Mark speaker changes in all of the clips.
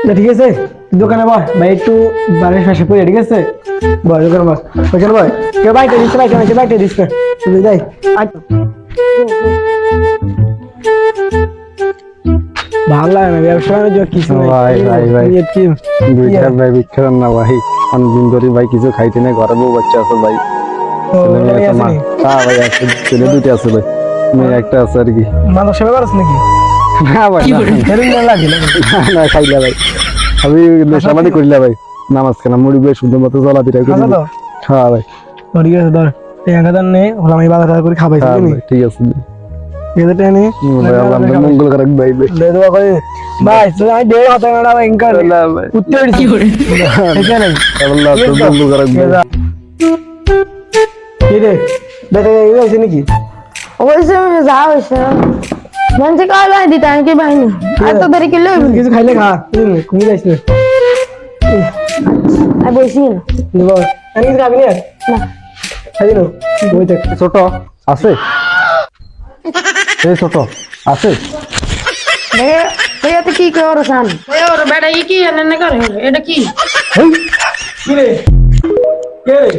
Speaker 1: ঠিক আছে দোকানে বয় ভাই একটু বাড়ির পাশে পড়ে ঠিক আছে বয় দোকানে বয় ওখানে বয় কেউ বাইকে দিচ্ছে বাইকে দিচ্ছে শুধু যাই ভালো লাগে না ব্যবসা বাণিজ্য কিছু
Speaker 2: ভাই দুইটা ভাই বিক্রি না ভাই অনেকদিন ধরে ভাই কিছু খাইতে নাই ঘরে বউ বাচ্চা আছে ভাই ছেলে মেয়ে আছে মা হ্যাঁ ভাই আছে ছেলে দুইটা আছে ভাই মেয়ে একটা আছে আর কি
Speaker 1: মানুষ সেবা করছ নাকি
Speaker 2: না ভাই
Speaker 1: লাগে
Speaker 2: না খাইলা ভাই আমি নেশাবাড়ি করিলা ভাই নামাজ খানা মুড়ি ভাই সুন্দর মতো চলাফেরা করি হ্যাঁ ভাই
Speaker 1: ঠিক আছে ধর টাকা নেই হলাম এই বাজার করে খাবাই
Speaker 2: ঠিক আছে
Speaker 1: এটা টেনে
Speaker 2: মঙ্গল করাক ভাই
Speaker 1: লেদবা করে ভাই তো আমি দেড় হাতে না ভাই ইনকার উত্তর কি করে ঠিক আছে
Speaker 2: আল্লাহ তো মঙ্গল করাক ভাই
Speaker 1: কি রে বেটা এই হইছে নাকি
Speaker 3: অবশ্যই যা হইছে মনছে কাল আই দিতা কি বাহিনী এত দেরি কি লই
Speaker 1: কিছু খাইলে খা কমি যাইছ না
Speaker 3: আই বইছি না
Speaker 1: দেব আমি কিছু খাবি না
Speaker 3: না
Speaker 1: খাই দিন ওই দেখ
Speaker 2: ছোট আছে এই ছোট আছে
Speaker 3: ভैया तो की करो सान भैया और बेटा ये की है न करे এটা কি
Speaker 1: কি রে কে রে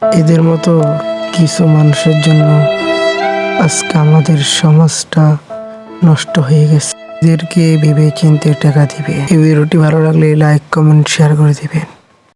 Speaker 1: এদের মতো কিছু মানুষের জন্য আজকে আমাদের সমাজটা নষ্ট হয়ে গেছে এদেরকে ভেবে চিন্তে টাকা দিবে এই ভিডিওটি ভালো লাগলে লাইক কমেন্ট শেয়ার করে দিবেন।